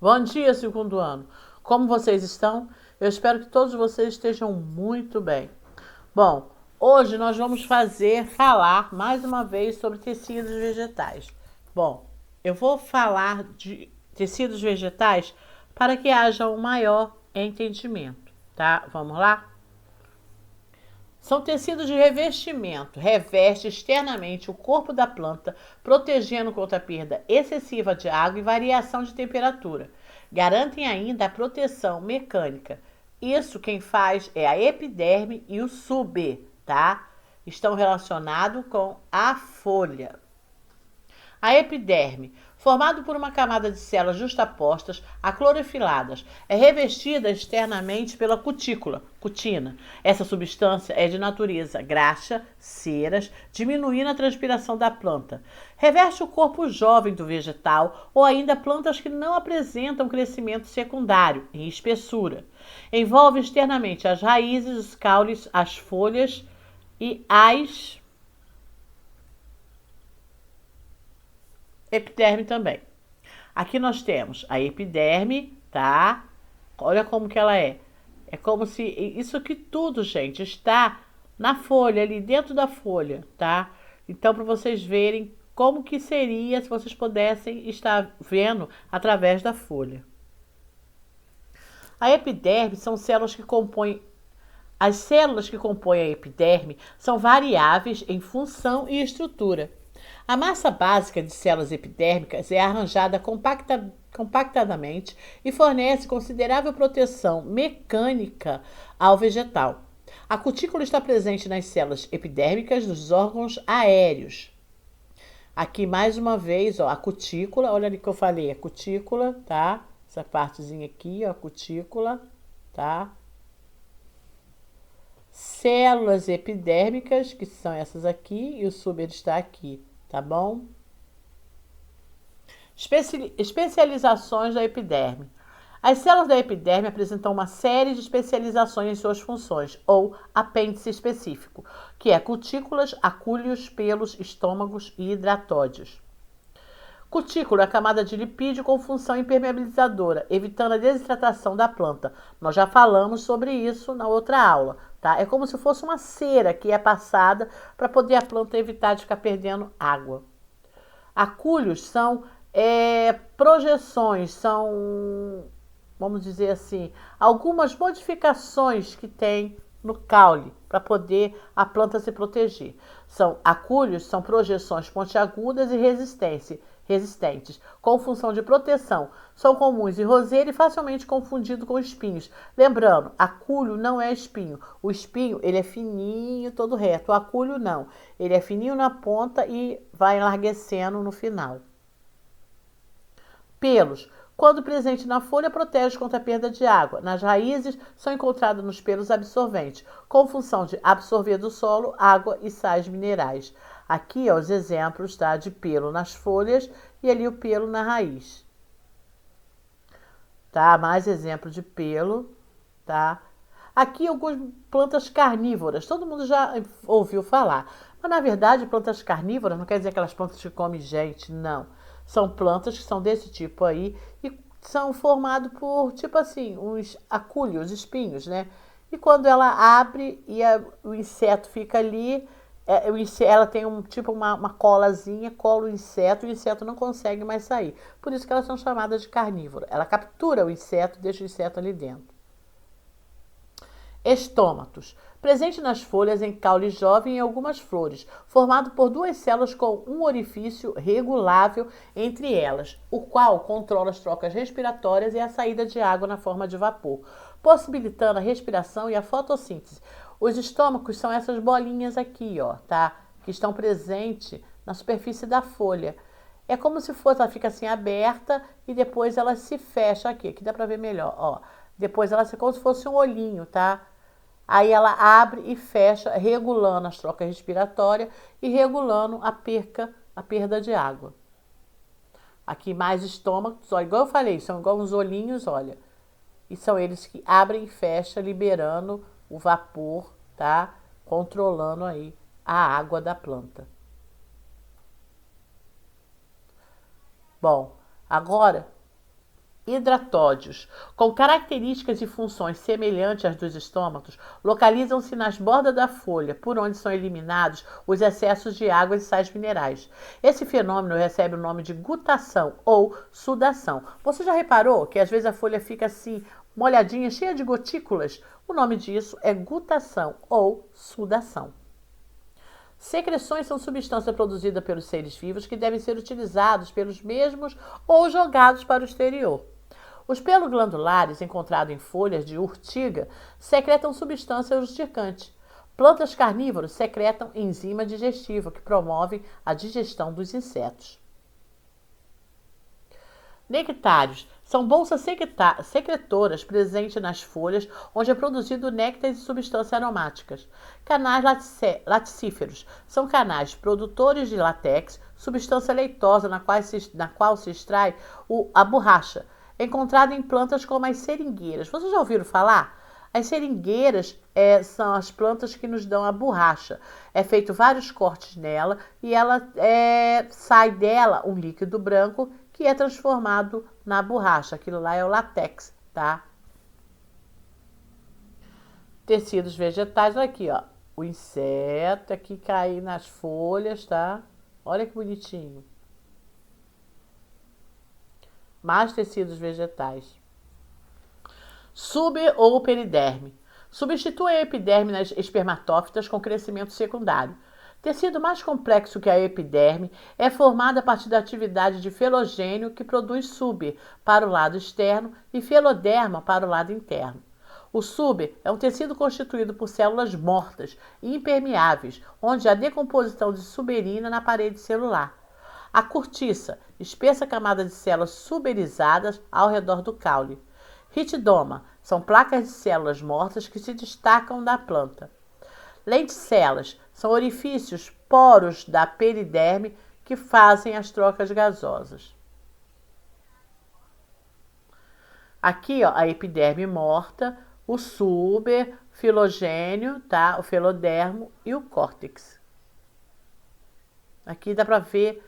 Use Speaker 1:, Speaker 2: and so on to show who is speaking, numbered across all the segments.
Speaker 1: Bom dia, segundo ano. Como vocês estão? Eu espero que todos vocês estejam muito bem. Bom, hoje nós vamos falar mais uma vez sobre tecidos vegetais. Bom, eu vou falar de tecidos vegetais para que haja um maior entendimento, tá? Vamos lá? São tecidos de revestimento, reveste externamente o corpo da planta, protegendo contra a perda excessiva de água e variação de temperatura. Garantem ainda a proteção mecânica. Isso quem faz é a epiderme e o sub, tá? Estão relacionados com a folha. A epiderme, formado por uma camada de células justapostas, aclorofiladas, é revestida externamente pela cutina. Essa substância é de natureza graxa, ceras, diminuindo a transpiração da planta. Reveste o corpo jovem do vegetal ou ainda plantas que não apresentam crescimento secundário em espessura. Envolve externamente as raízes, os caules, as folhas e as epiderme também. Aqui nós temos a epiderme, tá? Olha como que ela é. É como se isso aqui tudo, gente, está na folha, ali dentro da folha, tá? Então, para vocês verem como que seria se vocês pudessem estar vendo através da folha. A epiderme são células que compõem as células que compõem a epiderme são variáveis em função e estrutura. A massa básica de células epidérmicas é arranjada compactadamente e fornece considerável proteção mecânica ao vegetal. A cutícula está presente nas células epidérmicas dos órgãos aéreos. Aqui mais uma vez, ó, a cutícula, olha ali que eu falei, a cutícula, tá? Essa partezinha aqui, ó, a cutícula, tá? Células epidérmicas, que são essas aqui, e o suber está aqui, tá bom? Especializações da epiderme. As células da epiderme apresentam uma série de especializações em suas funções, ou apêndice específico, que é cutículas, acúlios, pelos, estômagos e hidratódios. Cutícula é a camada de lipídio com função impermeabilizadora, evitando a desidratação da planta. Nós já falamos sobre isso na outra aula, tá? É como se fosse uma cera que é passada para poder a planta evitar de ficar perdendo água. Acúlios são projeções, são, vamos dizer assim, algumas modificações que tem no caule para poder a planta se proteger. São acúlios, são projeções pontiagudas e resistentes, com função de proteção. São comuns em roseira e facilmente confundido com espinhos. Lembrando, acúlio não é espinho. O espinho, ele é fininho, todo reto. O acúlio não. Ele é fininho na ponta e vai enlarguecendo no final. Pelos. Quando presente na folha, protege contra a perda de água. Nas raízes, são encontrados nos pelos absorventes, com função de absorver do solo água e sais minerais. Aqui, ó, os exemplos, tá, de pelo nas folhas e ali o pelo na raiz. Tá? Mais exemplo de pelo, tá? Aqui algumas plantas carnívoras, todo mundo já ouviu falar. Mas na verdade, plantas carnívoras não quer dizer aquelas plantas que comem gente, não. São plantas que são desse tipo aí e são formados por, tipo assim, uns acúlios, espinhos, né? E quando ela abre e o inseto fica ali, ela tem tipo uma colazinha, cola o inseto não consegue mais sair. Por isso que elas são chamadas de carnívora. Ela captura o inseto, deixa o inseto ali dentro. Estômatos. Presente nas folhas em caule jovem e em algumas flores, formado por duas células com um orifício regulável entre elas, o qual controla as trocas respiratórias e a saída de água na forma de vapor, possibilitando a respiração e a fotossíntese. Os estômagos são essas bolinhas aqui, ó, tá? Que estão presentes na superfície da folha. É como se fosse, ela fica assim aberta e depois ela se fecha aqui dá pra ver melhor, ó. Depois ela fica como se fosse um olhinho, tá? Aí ela abre e fecha, regulando as trocas respiratórias e regulando a perda de água. Aqui mais estômagos, ó, igual eu falei, são igual uns olhinhos, olha. E são eles que abrem e fecham, liberando o vapor, tá? Controlando aí a água da planta. Bom, agora hidratódios, com características e funções semelhantes às dos estômatos, localizam-se nas bordas da folha, por onde são eliminados os excessos de água e sais minerais. Esse fenômeno recebe o nome de gutação ou sudação. Você já reparou que às vezes a folha fica assim, molhadinha, cheia de gotículas? O nome disso é gutação ou sudação. Secreções são substâncias produzidas pelos seres vivos que devem ser utilizados pelos mesmos ou jogados para o exterior. Os pelos glandulares, encontrados em folhas de urtiga, secretam substância urticante. Plantas carnívoras secretam enzima digestiva que promovem a digestão dos insetos. Nectários são bolsas secretoras presentes nas folhas, onde é produzido néctar e substâncias aromáticas. Canais laticíferos são canais produtores de látex, substância leitosa na qual se extrai a borracha, encontrada em plantas como as seringueiras. Vocês já ouviram falar? As seringueiras são as plantas que nos dão a borracha. É feito vários cortes nela e ela sai dela um líquido branco que é transformado na borracha. Aquilo lá é o látex, tá? Tecidos vegetais, olha aqui, ó. O inseto aqui cair nas folhas, tá? Olha que bonitinho. Mais tecidos vegetais. Sub ou periderme. Substitui a epiderme nas espermatófitas com crescimento secundário. Tecido mais complexo que a epiderme, é formado a partir da atividade de felogênio que produz sub para o lado externo e feloderma para o lado interno. O sub é um tecido constituído por células mortas e impermeáveis, onde há decomposição de suberina na parede celular. A cortiça, espessa camada de células suberizadas ao redor do caule. Ritidoma, são placas de células mortas que se destacam da planta. Lenticelas, são orifícios, poros da periderme que fazem as trocas gasosas. Aqui, ó, a epiderme morta, o suber, filogênio, tá? O felodermo e o córtex. Aqui dá para ver,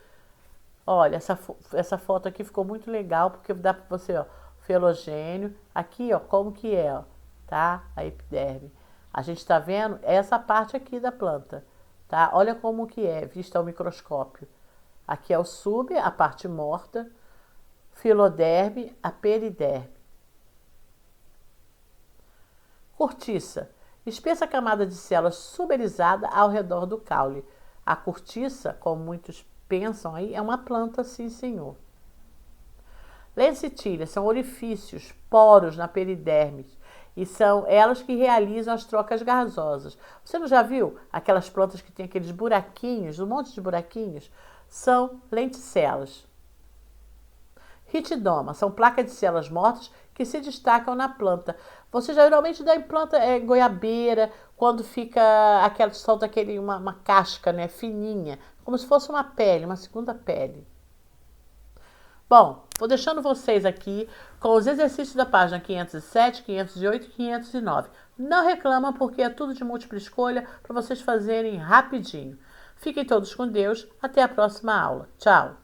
Speaker 1: olha, essa foto aqui ficou muito legal, porque dá para você, ó, felogênio, aqui, ó, como que é, ó, tá? A epiderme. A gente está vendo essa parte aqui da planta, tá? Olha como que é, vista ao microscópio. Aqui é o sub, a parte morta, filoderme, a periderme. Cortiça, espessa camada de células suberizada ao redor do caule. A cortiça, como muitos pensam aí, é uma planta, sim, senhor. Lensitílias são orifícios, poros na periderme, e são elas que realizam as trocas gasosas. Você não já viu aquelas plantas que tem aqueles buraquinhos, um monte de buraquinhos? São lenticelas. Ritidoma são placas de células mortas que se destacam na planta. Você geralmente dá em planta goiabeira, quando fica solta uma casca, né, fininha, como se fosse uma pele, uma segunda pele. Bom, vou deixando vocês aqui com os exercícios da página 507, 508 e 509. Não reclama porque é tudo de múltipla escolha para vocês fazerem rapidinho. Fiquem todos com Deus. Até a próxima aula. Tchau!